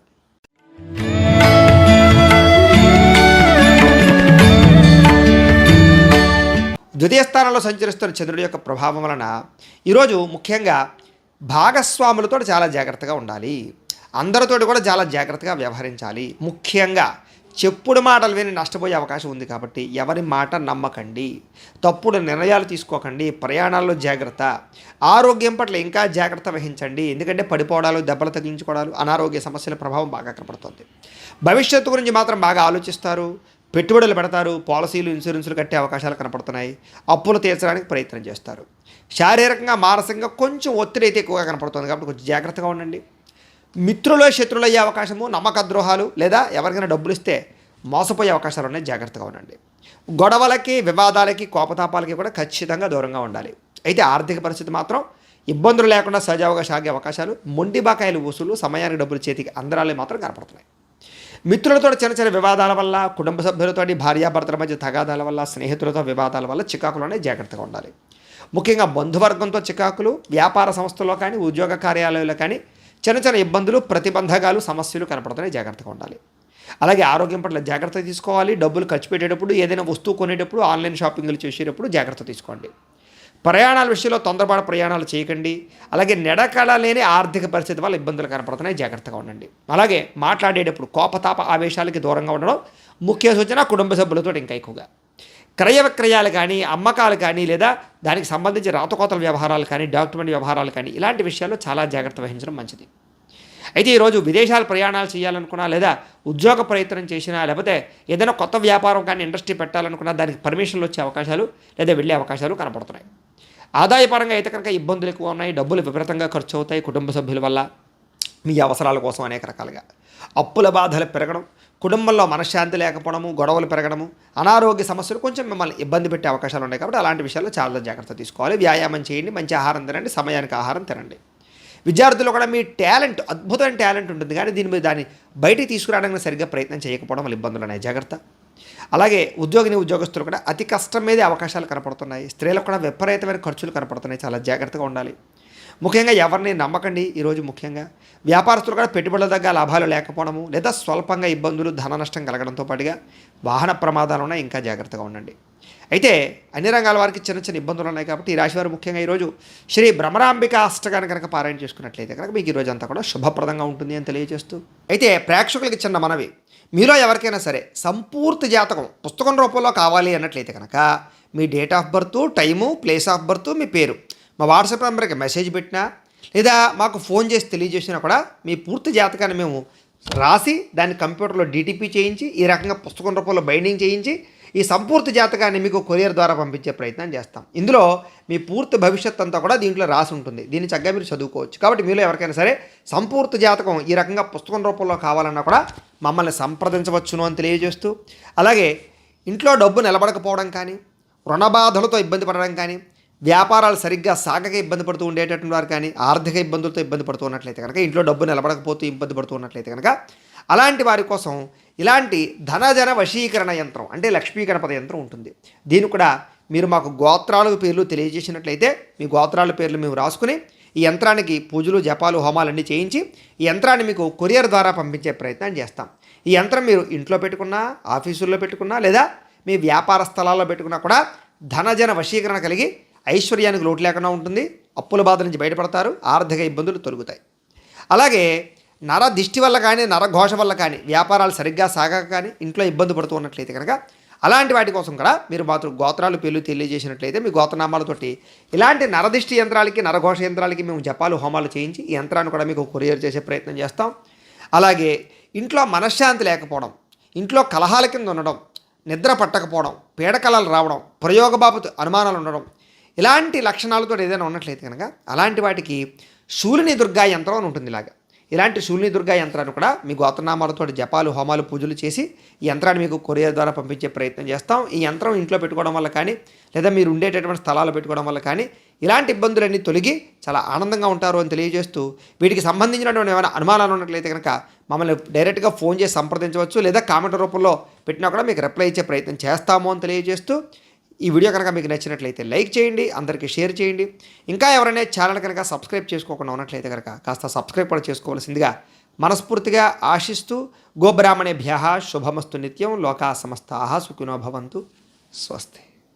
ద్వితీయ స్థానంలో సంచరిస్తున్న చంద్రుడి యొక్క ప్రభావం వలన ఈరోజు ముఖ్యంగా భాగస్వాములతో చాలా జాగ్రత్తగా ఉండాలి. అందరితోటి కూడా చాలా జాగ్రత్తగా వ్యవహరించాలి. ముఖ్యంగా చెప్పుడు మాటలు విని నష్టపోయే అవకాశం ఉంది కాబట్టి ఎవరి మాట నమ్మకండి. తప్పుడు నిర్ణయాలు తీసుకోకండి. ప్రయాణాల్లో జాగ్రత్త. ఆరోగ్యం పట్ల ఇంకా జాగ్రత్త వహించండి. ఎందుకంటే పడిపోవడాలు, దెబ్బలు తగిలించుకోవడాలు, అనారోగ్య సమస్యల ప్రభావం బాగా కనపడుతుంది. భవిష్యత్తు గురించి మాత్రం బాగా ఆలోచిస్తారు. పెట్టుబడులు పెడతారు. పాలసీలు, ఇన్సూరెన్సులు కట్టే అవకాశాలు కనపడుతున్నాయి. అప్పులు తీర్చడానికి ప్రయత్నం చేస్తారు. శారీరకంగా, మానసికంగా కొంచెం ఒత్తిడి అయితే ఎక్కువగా కనపడుతుంది కాబట్టి కొంచెం జాగ్రత్తగా ఉండండి. మిత్రులు శత్రులు అయ్యే అవకాశము, నమ్మక ద్రోహాలు, లేదా ఎవరికైనా డబ్బులు ఇస్తే మోసపోయే అవకాశాలు ఉన్నాయి. జాగ్రత్తగా ఉండండి. గొడవలకి, వివాదాలకి, కోపతాపాలకి కూడా ఖచ్చితంగా దూరంగా ఉండాలి. అయితే ఆర్థిక పరిస్థితి మాత్రం ఇబ్బందులు లేకుండా సజావుగా సాగే అవకాశాలు, మొండి బకాయిలు వసూలు, సమయానికి డబ్బులు చేతికి అందరాలు మాత్రం కనపడుతున్నాయి. మిత్రులతో చిన్న చిన్న వివాదాల వల్ల, కుటుంబ సభ్యులతో, భార్యాభర్తల మధ్య తగాదాల వల్ల, స్నేహితులతో వివాదాల వల్ల చికాకులోనే జాగ్రత్తగా ఉండాలి. ముఖ్యంగా బంధువర్గంతో చికాకులు, వ్యాపార సంస్థల్లో కానీ, ఉద్యోగ కార్యాలయాల్లో కానీ చిన్న చిన్న ఇబ్బందులు, ప్రతిబంధకాలు, సమస్యలు కనపడుతున్నాయి. జాగ్రత్తగా ఉండాలి. అలాగే ఆరోగ్యం పట్ల జాగ్రత్త తీసుకోవాలి. డబ్బులు ఖర్చు పెట్టేటప్పుడు, ఏదైనా వస్తువు కొనేటప్పుడు, ఆన్లైన్ షాపింగ్లు చేసేటప్పుడు జాగ్రత్త తీసుకోండి. ప్రయాణాల విషయంలో తొందరపాటు ప్రయాణాలు చేయకండి. అలాగే నిడకడలేని ఆర్థిక పరిస్థితి వల్ల ఇబ్బందులు కనపడుతున్నాయి. జాగ్రత్తగా ఉండండి. అలాగే మాట్లాడేటప్పుడు కోపతాప ఆవేశాలకి దూరంగా ఉండడం ముఖ్య సూచన. కుటుంబ సభ్యులతో ఇంకా ఎక్కువగా క్రయ విక్రయాలు కానీ, అమ్మకాలు కానీ, లేదా దానికి సంబంధించి రాతకోతల వ్యవహారాలు కానీ, డాక్యుమెంట్ వ్యవహారాలు కానీ, ఇలాంటి విషయాల్లో చాలా జాగ్రత్త వహించడం మంచిది. అయితే ఈరోజు విదేశాలు ప్రయాణాలు చేయాలనుకున్నా, లేదా ఉద్యోగ ప్రయత్నం చేసినా, లేకపోతే ఏదైనా కొత్త వ్యాపారం కానీ, ఇండస్ట్రీ పెట్టాలనుకున్నా దానికి పర్మిషన్లు వచ్చే అవకాశాలు, లేదా వెళ్ళే అవకాశాలు కనపడుతున్నాయి. ఆదాయపరంగా అయితే కనుక ఇబ్బందులు ఎక్కువ ఉన్నాయి. డబ్బులు విపరీతంగా ఖర్చు అవుతాయి కుటుంబ సభ్యుల వల్ల, మీ అవసరాల కోసం అనేక రకాలుగా. అప్పుల బాధలు పెరగడం, కుటుంబంలో మనశ్శాంతి లేకపోవడము, గొడవలు పెరగడము, అనారోగ్య సమస్యలు కొంచెం మిమ్మల్ని ఇబ్బంది పెట్టే అవకాశాలు ఉన్నాయి. కాబట్టి అలాంటి విషయాల్లో చాలా జాగ్రత్త తీసుకోవాలి. వ్యాయామం చేయండి, మంచి ఆహారం తినండి, సమయానికి ఆహారం తినండి. విద్యార్థులు కూడా మీ టాలెంట్, అద్భుతమైన టాలెంట్ ఉంటుంది, కానీ దాన్ని బయటికి తీసుకురావడానికి సరిగ్గా ప్రయత్నం చేయకపోవడం వల్ల ఇబ్బందులు ఉన్నాయి. జాగ్రత్త. అలాగే ఉద్యోగస్తులు కూడా అతి కష్టం మీదే అవకాశాలు కనపడుతున్నాయి. స్త్రీలకు కూడా విపరీతమైన ఖర్చులు కనపడుతున్నాయి. చాలా జాగ్రత్తగా ఉండాలి. ముఖ్యంగా ఎవరిని నమ్మకండి. ఈరోజు ముఖ్యంగా వ్యాపారస్తులు కూడా పెట్టుబడుల దగ్గర లాభాలు లేకపోవడము, లేదా స్వల్పంగా ఇబ్బందులు, ధన నష్టం కలగడంతో పాటుగా వాహన ప్రమాదాలు ఉన్నాయి. ఇంకా జాగ్రత్తగా ఉండండి. అయితే అన్ని రంగాల వారికి చిన్న చిన్న ఇబ్బందులు ఉన్నాయి కాబట్టి ఈ రాశివారు ముఖ్యంగా ఈరోజు శ్రీ భ్రమరాంబిక అష్టకాన్ని కనుక పారాయణ చేసుకున్నట్లయితే కనుక మీకు ఈరోజు అంతా కూడా శుభప్రదంగా ఉంటుంది అని తెలియజేస్తూ, అయితే ప్రేక్షకులకి చిన్న మనవి, మీలో ఎవరికైనా సరే సంపూర్తి జాతకం పుస్తకం రూపంలో కావాలి అన్నట్లయితే కనుక మీ date of birth, time, place of birth, మీ పేరు మా వాట్సాప్ నెంబర్కి మెసేజ్ పెట్టినా, లేదా మాకు ఫోన్ చేసి తెలియజేసినా కూడా మీ పూర్తి జాతకాన్ని మేము రాసి దాన్ని కంప్యూటర్లో డీటీపీ చేయించి, ఈ రకంగా పుస్తకం రూపంలో బైండింగ్ చేయించి, ఈ సంపూర్తి జాతకాన్ని మీకు కొరియర్ ద్వారా పంపించే ప్రయత్నం చేస్తాం. ఇందులో మీ పూర్తి భవిష్యత్ అంతా కూడా దీంట్లో రాసి ఉంటుంది. దీన్ని చక్కగా మీరు చదువుకోవచ్చు. కాబట్టి మీలో ఎవరికైనా సరే సంపూర్తి జాతకం ఈ రకంగా పుస్తకం రూపంలో కావాలన్నా కూడా మమ్మల్ని సంప్రదించవచ్చును అని తెలియజేస్తూ, అలాగే ఇంట్లో డబ్బు నిలబడకపోవడం కానీ, రుణ బాధలతో ఇబ్బంది పడడం కానీ, వ్యాపారాలు సరిగ్గా సాగక ఇబ్బంది పడుతూ ఉండేటటువంటి వారు కానీ, ఆర్థిక ఇబ్బందులతో ఇబ్బంది పడుతూ ఉన్నట్లయితే కనుక, ఇంట్లో డబ్బు నిలబడకపోతూ ఇబ్బంది పడుతూ ఉన్నట్లయితే కనుక, అలాంటి వారి కోసం ఇలాంటి ధనజన వశీకరణ యంత్రం అంటే లక్ష్మీ గణపతి యంత్రం ఉంటుంది. దీన్ని కూడా మీరు మాకు గోత్రాల పేర్లు తెలియజేసినట్లయితే మీ గోత్రాల పేర్లు మేము రాసుకుని ఈ యంత్రానికి పూజలు జపాలు హోమాలన్నీ చేయించి ఈ యంత్రాన్ని మీకు కొరియర్ ద్వారా పంపించే ప్రయత్నం చేస్తాం. ఈ యంత్రం మీరు ఇంట్లో పెట్టుకున్నా, ఆఫీసుల్లో పెట్టుకున్నా, లేదా మీ వ్యాపార స్థలాల్లో పెట్టుకున్నా కూడా ధనజన వశీకరణ కలిగి ఐశ్వర్యానికి లోటు లేకుండా ఉంటుంది. అప్పుల బాధ నుంచి బయటపడతారు. ఆర్థిక ఇబ్బందులు తొలగుతాయి. అలాగే నర దిష్టి వల్ల కానీ, నరఘోష వల్ల కానీ, వ్యాపారాలు సరిగ్గా సాగక కానీ ఇంట్లో ఇబ్బంది పడుతూ ఉన్నట్లయితే కనుక అలాంటి వాటి కోసం కూడా మీరు మాత్రం గోత్రాలు పేర్లు తెలియజేసినట్లయితే మీ గోత్రనామాలతోటి ఇలాంటి నరదిష్టి యంత్రాలకి, నరఘోష యంత్రాలకి మేము జపాలు హోమాలు చేయించి ఈ యంత్రాన్ని కూడా మీకు కొరియర్ చేసే ప్రయత్నం చేస్తాం. అలాగే ఇంట్లో మనశ్శాంతి లేకపోవడం, ఇంట్లో కలహాల కింద ఉండడం, నిద్ర పట్టకపోవడం, పీడకలలు రావడం, ప్రయోగ బాబు అనుమానాలు ఉండడం, ఇలాంటి లక్షణాలతో ఏదైనా ఉన్నట్లయితే కనుక అలాంటి వాటికి శూలిని దుర్గా యంత్రం అని ఉంటుంది. ఇలాంటి శూలిని దుర్గా యంత్రాన్ని కూడా మీ గోత్రనామాలతో జపాలు హోమాలు పూజలు చేసి ఈ యంత్రాన్ని మీకు కొరియర్ ద్వారా పంపించే ప్రయత్నం చేస్తాం. ఈ యంత్రం ఇంట్లో పెట్టుకోవడం వల్ల కానీ, లేదా మీరు ఉండేటటువంటి స్థలాలు పెట్టుకోవడం వల్ల కానీ ఇలాంటి ఇబ్బందులన్నీ తొలగి చాలా ఆనందంగా ఉంటారు అని తెలియజేస్తూ, వీటికి సంబంధించినటువంటి ఏమైనా అనుమానాలు ఉన్నట్లయితే కనుక మమ్మల్ని డైరెక్ట్గా ఫోన్ చేసి సంప్రదించవచ్చు, లేదా కామెంట్ రూపంలో పెట్టినా కూడా మీకు రిప్లై ఇచ్చే ప్రయత్నం చేస్తాము అని తెలియజేస్తూ, ఈ వీడియో కనుక మీకు నచ్చినట్లయితే లైక్ చేయండి, అందరికీ షేర్ చేయండి. ఇంకా ఎవరైనా ఛానల్ కనుక సబ్స్క్రైబ్ చేసుకోకుండా ఉన్నట్లయితే కనుక కాస్త సబ్స్క్రైబ్ కూడా చేసుకోవాల్సిందిగా మనస్ఫూర్తిగా ఆశిస్తూ, గోబ్రాహ్మణేభ్యః శుభమస్తు నిత్యం, లోకా సమస్తాః సుఖినో భవంతు. స్వస్తి.